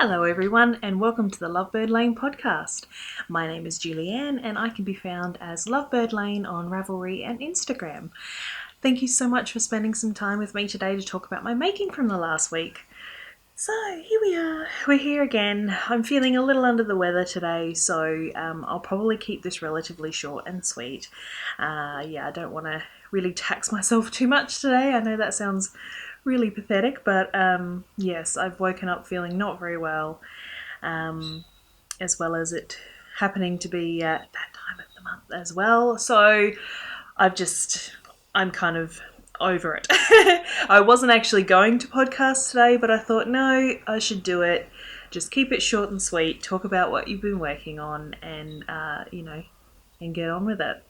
Hello everyone and welcome to the Lovebird Lane podcast. My name is Julianne and I can be found as Lovebird Lane on Ravelry and Instagram. Thank you so much for spending some time with me today to talk about my making from the last week. So here we are, we're here again. I'm feeling a little under the weather today, so I'll probably keep this relatively short and sweet. I don't want to really tax myself too much today. I know that sounds really pathetic, but yes, I've woken up feeling not very well, as well as it happening to be that time of the month as well. So I'm kind of over it. I wasn't actually going to podcast today, but I thought, no, I should do it. Just keep it short and sweet, talk about what you've been working on and, and get on with it.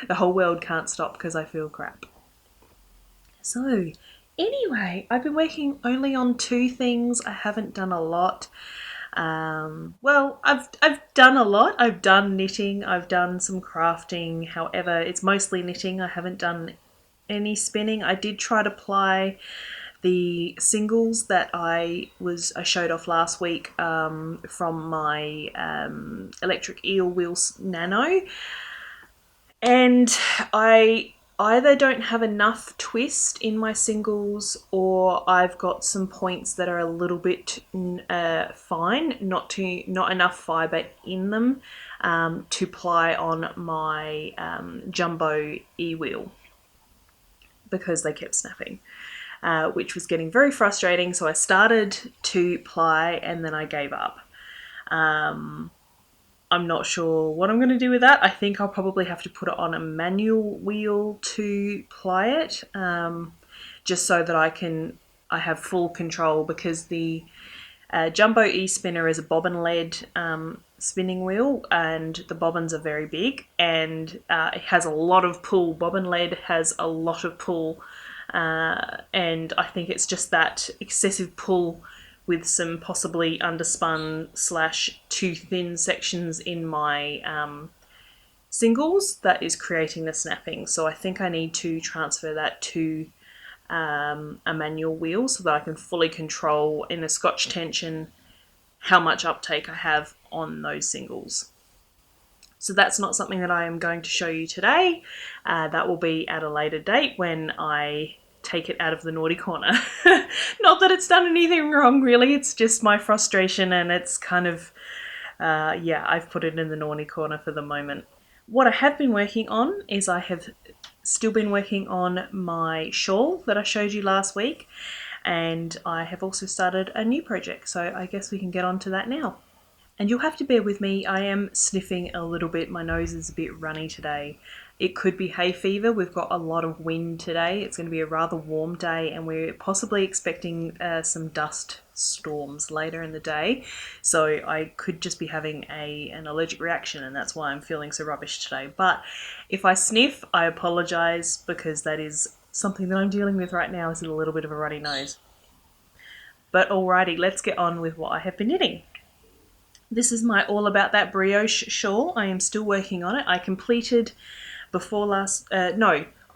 The whole world can't stop because I feel crap. So, anyway, I've been working only on two things. I haven't done a lot. I've done a lot. I've done knitting. I've done some crafting. However, it's mostly knitting. I haven't done any spinning. I did try to ply the singles that I showed off last week from my electric eel wheels nano, and I either don't have enough twist in my singles or I've got some points that are a little bit fine, not enough fibre in them to ply on my jumbo e-wheel because they kept snapping, which was getting very frustrating. So I started to ply and then I gave up. I'm not sure what I'm going to do with that. I think I'll probably have to put it on a manual wheel to ply it, just so that I have full control, because the Jumbo E-Spinner is a bobbin-led spinning wheel, and the bobbins are very big, and it has a lot of pull. Bobbin-led has a lot of pull, and I think it's just that excessive pull with some possibly underspun / too thin sections in my singles that is creating the snapping. So I think I need to transfer that to a manual wheel so that I can fully control in a Scotch tension how much uptake I have on those singles. So that's not something that I am going to show you today. That will be at a later date when I take it out of the naughty corner. Not that it's done anything wrong, really. It's just my frustration, and it's kind of, I've put it in the naughty corner for the moment. What I have been working on is I have still been working on my shawl that I showed you last week, and I have also started a new project, so I guess we can get on to that now. And you'll have to bear with me, I am sniffing a little bit. My nose is a bit runny today. It could be hay fever. We've got a lot of wind today. It's going to be a rather warm day, and we're possibly expecting some dust storms later in the day. So I could just be having an allergic reaction, and that's why I'm feeling so rubbish today. But if I sniff, I apologise, because that is something that I'm dealing with right now, is a little bit of a runny nose. But alrighty, let's get on with what I have been knitting. This is my All About That Brioche Shawl. I am still working on it. I completed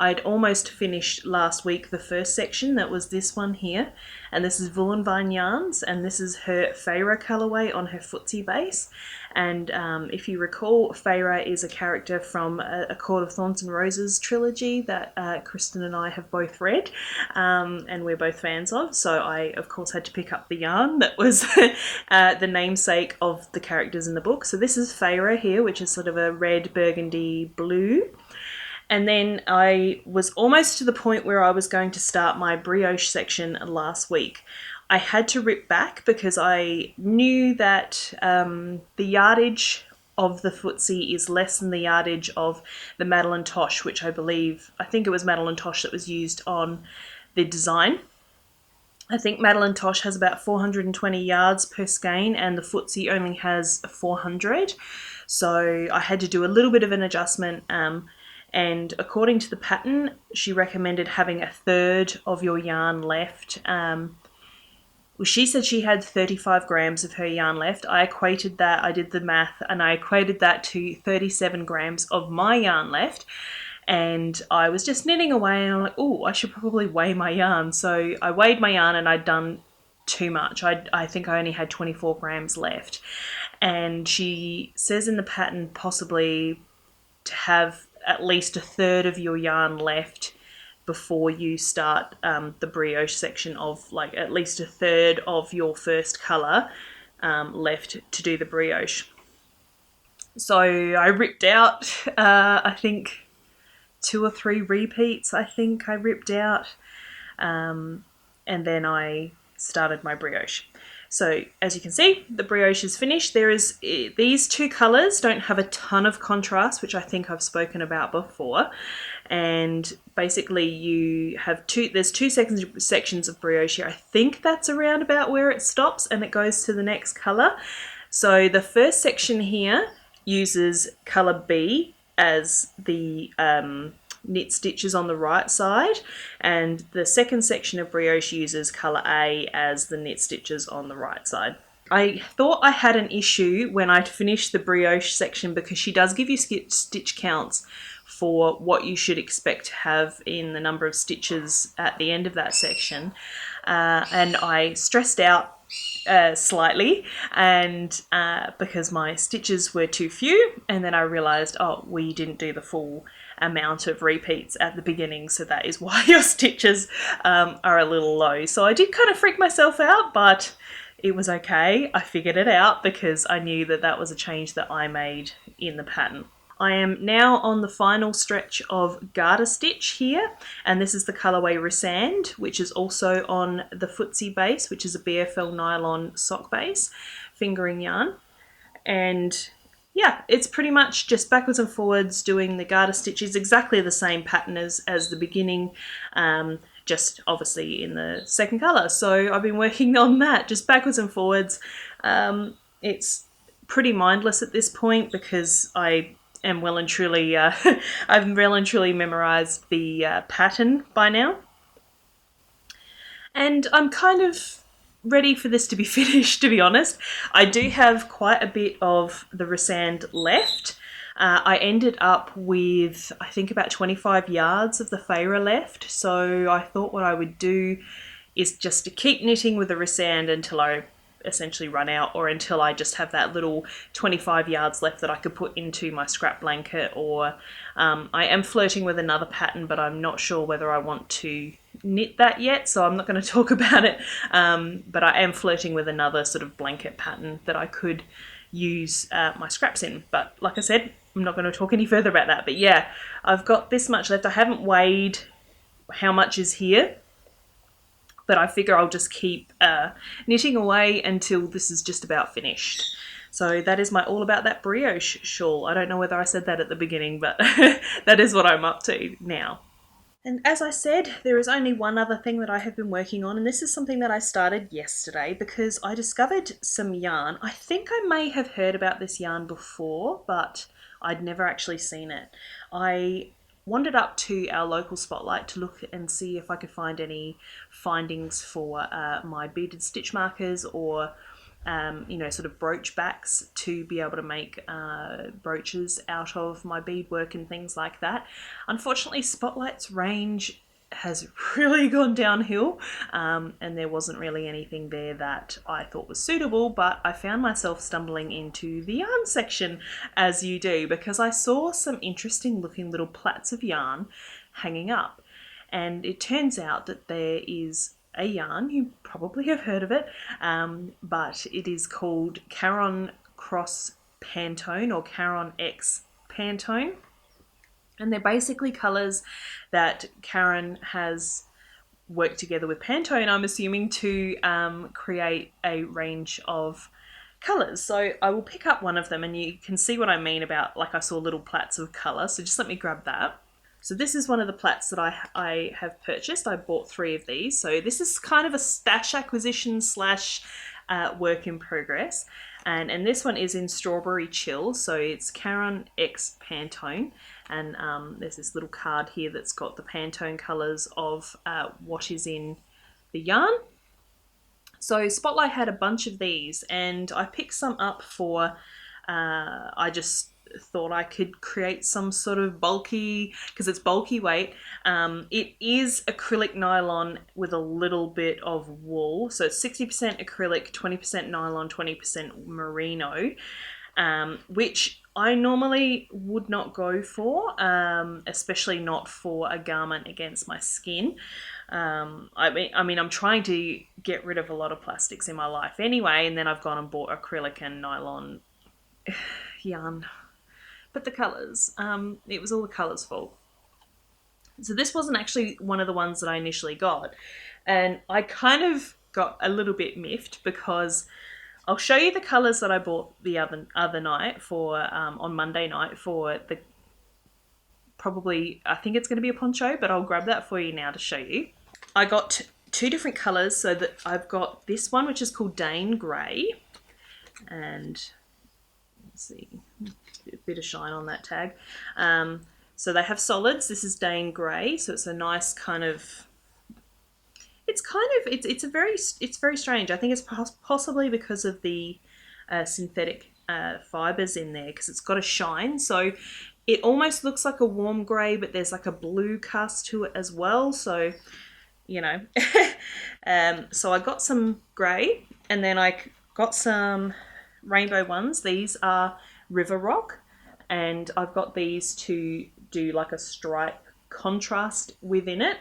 I'd almost finished last week the first section. That was this one here, and this is Wool and Vine Yarns, and this is her Feyre colourway on her footsie base. And if you recall, Feyre is a character from A Court of Thorns and Roses trilogy that Kristen and I have both read, and we're both fans of. So I, of course, had to pick up the yarn that was the namesake of the characters in the book. So this is Feyre here, which is sort of a red, burgundy, blue. And then I was almost to the point where I was going to start my brioche section last week. I had to rip back because I knew that the yardage of the footsie is less than the yardage of the Madeline Tosh, which I think it was Madeline Tosh that was used on the design. I think Madeline Tosh has about 420 yards per skein, and the footsie only has 400. So I had to do a little bit of an adjustment. And according to the pattern, she recommended having a third of your yarn left. She said she had 35 grams of her yarn left. I equated that, I did the math, and I equated that to 37 grams of my yarn left. And I was just knitting away, and I'm like, oh, I should probably weigh my yarn. So I weighed my yarn, and I'd done too much. I think I only had 24 grams left. And she says in the pattern possibly to have at least a third of your yarn left before you start the brioche section, of like at least a third of your first colour left to do the brioche. So I ripped out, I think 2 or 3 repeats, I think I ripped out. And then I started my brioche. So as you can see, the brioche is finished. These 2 colours don't have a ton of contrast, which I think I've spoken about before. And basically you have there's 2 sections of brioche here. I think that's around about where it stops and it goes to the next colour. So the first section here uses colour B as the knit stitches on the right side, and the second section of brioche uses colour A as the knit stitches on the right side. I thought I had an issue when I finished the brioche section because she does give you stitch counts for what you should expect to have in the number of stitches at the end of that section, and I stressed out slightly, and because my stitches were too few, and then I realised, oh, we didn't do the full amount of repeats at the beginning, so that is why your stitches are a little low. So I did kind of freak myself out, but it was okay. I figured it out because I knew that that was a change that I made in the pattern. I am now on the final stretch of garter stitch here, and this is the colourway Resand, which is also on the Footsie base, which is a BFL nylon sock base, fingering yarn. And yeah, it's pretty much just backwards and forwards doing the garter stitches, exactly the same pattern as the beginning, just obviously in the second colour. So I've been working on that, just backwards and forwards. It's pretty mindless at this point because I am well and truly, I've well and truly memorised the pattern by now. And I'm kind of ready for this to be finished, to be honest. I do have quite a bit of the Resand left. I ended up with, I think, about 25 yards of the Feyre left. So I thought what I would do is just to keep knitting with the Resand until I essentially run out, or until I just have that little 25 yards left that I could put into my scrap blanket. Or I am flirting with another pattern, but I'm not sure whether I want to knit that yet, so I'm not going to talk about it. But I am flirting with another sort of blanket pattern that I could use my scraps in. But like I said, I'm not going to talk any further about that. But yeah, I've got this much left. I haven't weighed how much is here, but I figure I'll just keep knitting away until this is just about finished. So that is my all about that brioche shawl. I don't know whether I said that at the beginning, but that is what I'm up to now. And as I said, there is only one other thing that I have been working on, and this is something that I started yesterday because I discovered some yarn. I think I may have heard about this yarn before, but I'd never actually seen it. I wandered up to our local Spotlight to look and see if I could find any findings for my beaded stitch markers, or sort of brooch backs to be able to make brooches out of my beadwork and things like that. Unfortunately, Spotlight's range has really gone downhill, and there wasn't really anything there that I thought was suitable, but I found myself stumbling into the yarn section, as you do, because I saw some interesting looking little plats of yarn hanging up, and it turns out that there is a yarn, you probably have heard of it, but it is called Caron Cross Pantone, or Caron X Pantone. And they're basically colours that Caron has worked together with Pantone, I'm assuming, to create a range of colours. So I will pick up one of them and you can see what I mean about, like, I saw little plats of colour. So just let me grab that. So this is one of the plats that I have purchased. I bought 3 of these. So this is kind of a stash acquisition slash work in progress. And this one is in Strawberry Chill. So it's Caron X Pantone. And there's this little card here that's got the Pantone colours of what is in the yarn. So Spotlight had a bunch of these, and I picked some up for, I just thought I could create some sort of bulky, because it's bulky weight. It is acrylic nylon with a little bit of wool. So it's 60% acrylic, 20% nylon, 20% merino, which I normally would not go for, especially not for a garment against my skin. I mean, I'm trying to get rid of a lot of plastics in my life anyway, and then I've gone and bought acrylic and nylon yarn. But the colours, it was all the colours' fault. So this wasn't actually one of the ones that I initially got, and I kind of got a little bit miffed because I'll show you the colours that I bought the other night for on Monday night for the probably, I think it's going to be a poncho, but I'll grab that for you now to show you. I got two different colours, so that I've got this one, which is called Dane Grey, and let's see, a bit of shine on that tag. So they have solids. This is Dane Grey, so it's a nice kind of, it's very strange. I think it's possibly because of the synthetic fibres in there, because it's got a shine, so it almost looks like a warm grey, but there's like a blue cast to it as well. So, you know, so I got some grey, and then I got some rainbow ones. These are River Rock, and I've got these to do like a stripe contrast within it.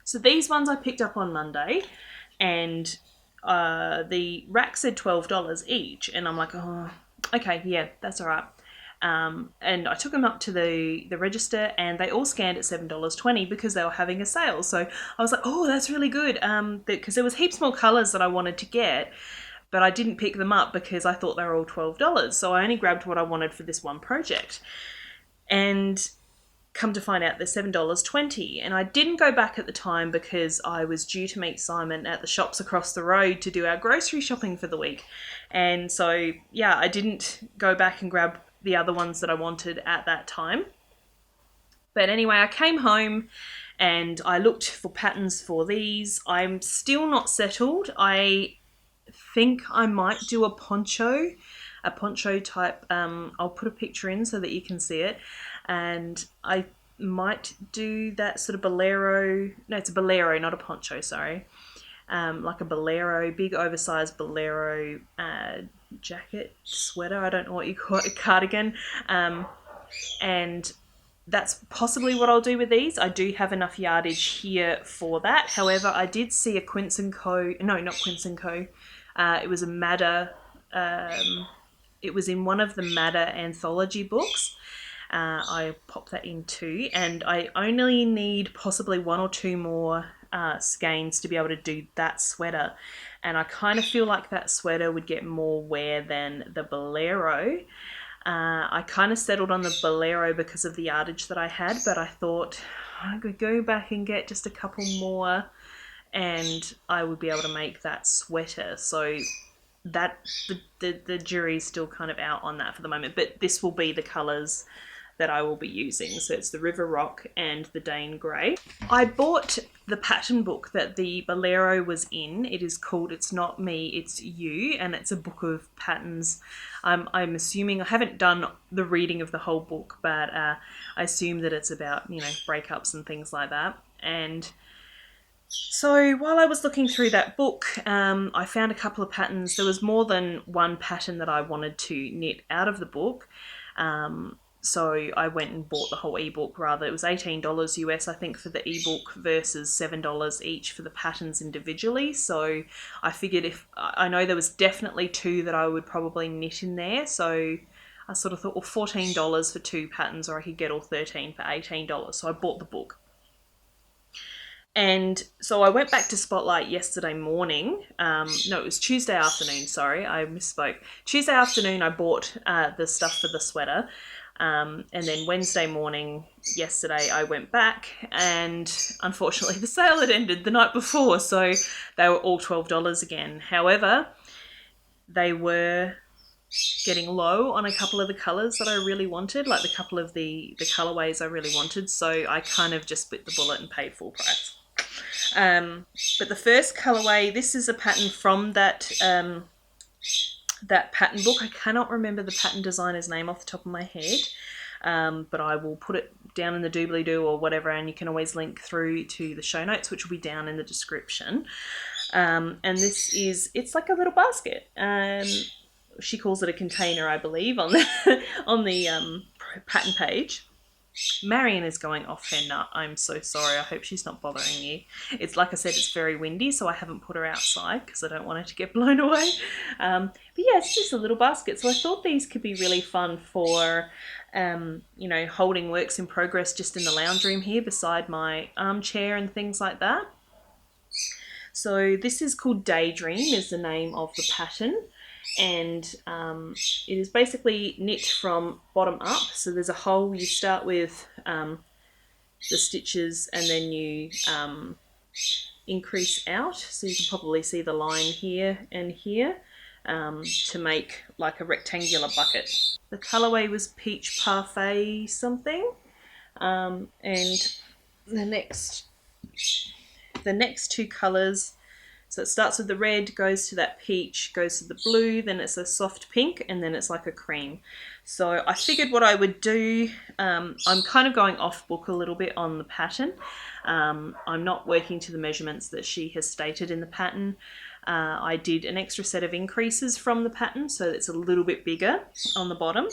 So these ones I picked up on Monday, and the rack said $12 each, and I'm like, oh, okay, yeah, that's all right. And I took them up to the register, and they all scanned at $7.20 because they were having a sale. So I was like, oh, that's really good, because there was heaps more colours that I wanted to get, but I didn't pick them up because I thought they were all $12. So I only grabbed what I wanted for this one project. And come to find out they're $7.20, and I didn't go back at the time because I was due to meet Simon at the shops across the road to do our grocery shopping for the week. And so, yeah, I didn't go back and grab the other ones that I wanted at that time. But anyway, I came home and I looked for patterns for these. I'm still not settled. I think I might do a poncho type. I'll put a picture in so that you can see it. And I might do that sort of bolero. No, it's a bolero, not a poncho, sorry. Like a bolero, big oversized bolero jacket, sweater, I don't know what you call it, a cardigan. And that's possibly what I'll do with these. I do have enough yardage here for that. However, I did see a Quince & Co. No, not Quince & Co. It was a Madder. It was in one of the Madder anthology books. I popped that in too, and I only need possibly one or two more skeins to be able to do that sweater, and I kind of feel like that sweater would get more wear than the bolero. I kind of settled on the bolero because of the yardage that I had, but I thought I could go back and get just a couple more and I would be able to make that sweater. So that the jury's still kind of out on that for the moment, but this will be the colours that I will be using. So it's the River Rock and the Dane Grey. I bought the pattern book that the bolero was in. It is called It's Not Me, It's You, and it's a book of patterns. I'm assuming, I haven't done the reading of the whole book, but I assume that it's about, you know, breakups and things like that. And so while I was looking through that book, I found a couple of patterns. There was more than one pattern that I wanted to knit out of the book. So I went and bought the whole ebook rather. It was $18 US, I think, for the ebook versus $7 each for the patterns individually. So I figured I know there was definitely two that I would probably knit in there. So I sort of thought, well, $14 for two patterns, or I could get all 13 for $18. So I bought the book. And so I went back to Spotlight yesterday morning. No, it was Tuesday afternoon, sorry, I misspoke. Tuesday afternoon I bought the stuff for the sweater. And then Wednesday morning, yesterday, I went back, and unfortunately the sale had ended the night before, so they were all $12 again. However, they were getting low on a couple of the colours that I really wanted, like the couple of the colourways I really wanted, so I kind of just bit the bullet and paid full price. But the first colourway, this is a pattern from that that pattern book. I cannot remember the pattern designer's name off the top of my head, but I will put it down in the doobly-doo or whatever, and you can always link through to the show notes, which will be down in the description. And this is, it's like a little basket. She calls it a container, I believe, on the on the pattern page. Marion is going off her nut. I'm so sorry. I hope she's not bothering you. It's like I said, it's very windy, so I haven't put her outside because I don't want her to get blown away. But yeah, it's just a little basket. So I thought these could be really fun for, you know, holding works in progress just in the lounge room here beside my armchair and things like that. So this is called Daydream, is the name of the pattern. And it is basically knit from bottom up. So there's a hole. You start with the stitches and then you increase out. So you can probably see the line here and here to make like a rectangular bucket. The colourway was Peach Parfait something. And the next two colours, so it starts with the red, goes to that peach, goes to the blue, then it's a soft pink, and then it's like a cream. So I figured what I would do, I'm kind of going off book a little bit on the pattern. I'm not working to the measurements that she has stated in the pattern. I did an extra set of increases from the pattern, so it's a little bit bigger on the bottom.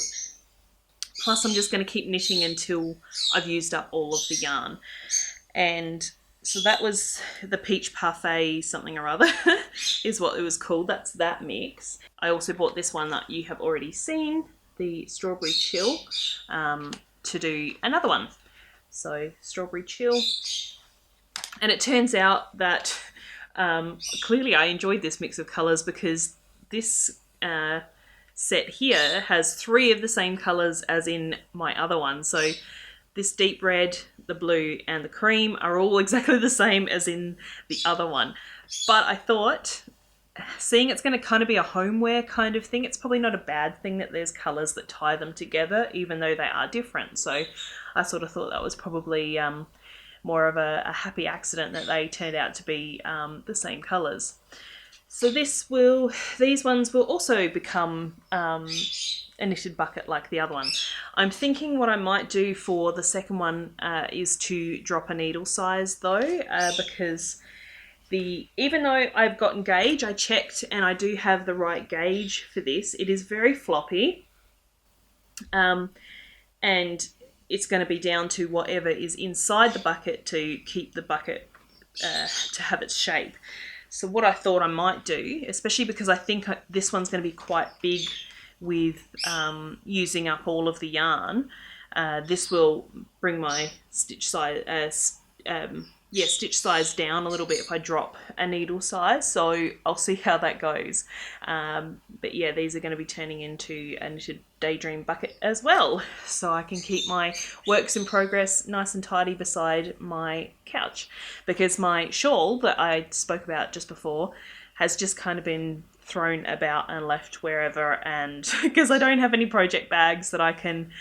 Plus I'm just going to keep knitting until I've used up all of the yarn. And so that was the Peach Parfait something or other is what it was called. That's that mix. I also bought this one that you have already seen, the Strawberry Chill, to do another one. So Strawberry Chill. And it turns out that clearly I enjoyed this mix of colours because this set here has 3 of the same colours as in my other one. So this deep red, the blue, and the cream are all exactly the same as in the other one. But I thought, seeing it's going to kind of be a homeware kind of thing, it's probably not a bad thing that there's colours that tie them together, even though they are different. So I sort of thought that was probably more of a happy accident that they turned out to be the same colours. So these ones will also become a knitted bucket like the other one. I'm thinking what I might do for the second one is to drop a needle size though, because even though I've gotten gauge, I checked and I do have the right gauge for this. It is very floppy, and it's going to be down to whatever is inside the bucket to keep the bucket to have its shape. So what I thought I might do, especially because I think this one's going to be quite big with using up all of the yarn, this will bring my stitch size down a little bit if I drop a needle size. So I'll see how that goes. But yeah, these are going to be turning into a knitted Daydream bucket as well. So I can keep my works in progress nice and tidy beside my couch. Because my shawl that I spoke about just before has just kind of been thrown about and left wherever, and because I don't have any project bags that I can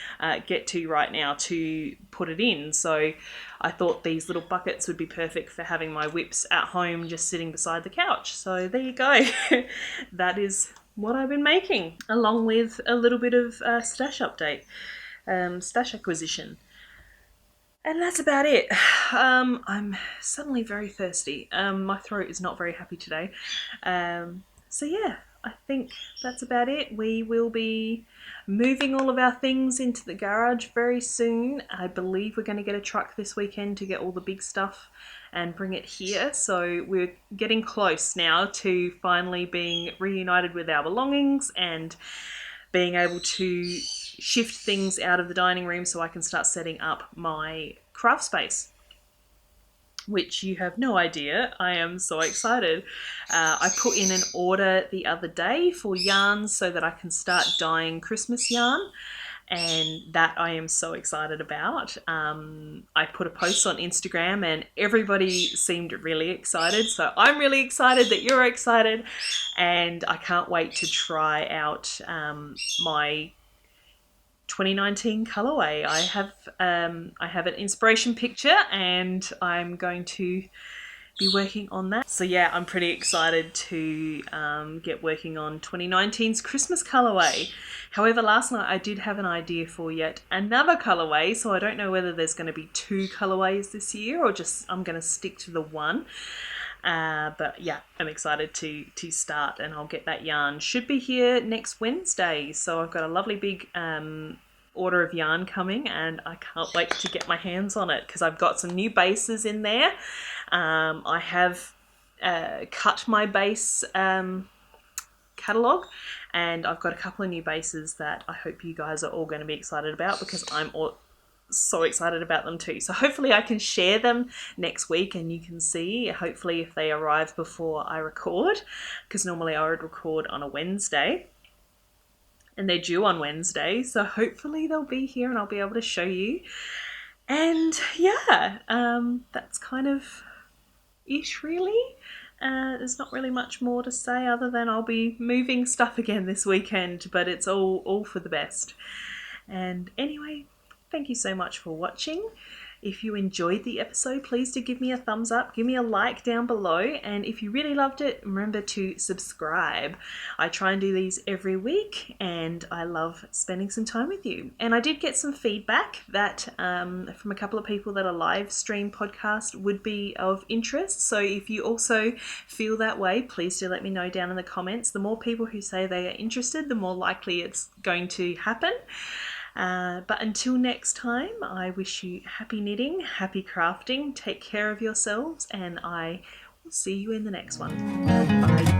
get to right now to put it in, so I thought these little buckets would be perfect for having my whips at home just sitting beside the couch. So there you go. That is what I've been making, along with a little bit of stash update, stash acquisition. And that's about it. I'm suddenly very thirsty. My throat is not very happy today. So yeah, I think that's about it. We will be moving all of our things into the garage very soon. I believe we're going to get a truck this weekend to get all the big stuff and bring it here. So we're getting close now to finally being reunited with our belongings and being able to shift things out of the dining room so I can start setting up my craft space, which you have no idea. I am so excited. I put in an order the other day for yarns so that I can start dyeing Christmas yarn, and that I am so excited about. I put a post on Instagram and everybody seemed really excited, so I'm really excited that you're excited, and I can't wait to try out my 2019 colorway. I have an inspiration picture and I'm going to be working on that. So yeah, I'm pretty excited to get working on 2019's Christmas colorway. However, last night I did have an idea for yet another colorway, so I don't know whether there's going to be 2 colorways this year or just I'm going to stick to the one. But yeah, I'm excited to start, and I'll get that yarn. Should be here next Wednesday, so I've got a lovely big order of yarn coming, and I can't wait to get my hands on it because I've got some new bases in there. I have cut my base catalogue, and I've got a couple of new bases that I hope you guys are all going to be excited about because I'm so excited about them too. So hopefully I can share them next week and you can see, hopefully, if they arrive before I record, because normally I would record on a Wednesday and they're due on Wednesday, so hopefully they'll be here and I'll be able to show you. And yeah, that's kind of it really. There's not really much more to say other than I'll be moving stuff again this weekend, but it's all for the best. And anyway, thank you so much for watching. If you enjoyed the episode, please do give me a thumbs up, give me a like down below, and if you really loved it, remember to subscribe. I try and do these every week, and I love spending some time with you. And I did get some feedback that from a couple of people that a live stream podcast would be of interest. So if you also feel that way, please do let me know down in the comments. The more people who say they are interested, the more likely it's going to happen. But until next time, I wish you happy knitting, happy crafting, take care of yourselves, and I will see you in the next one. Bye.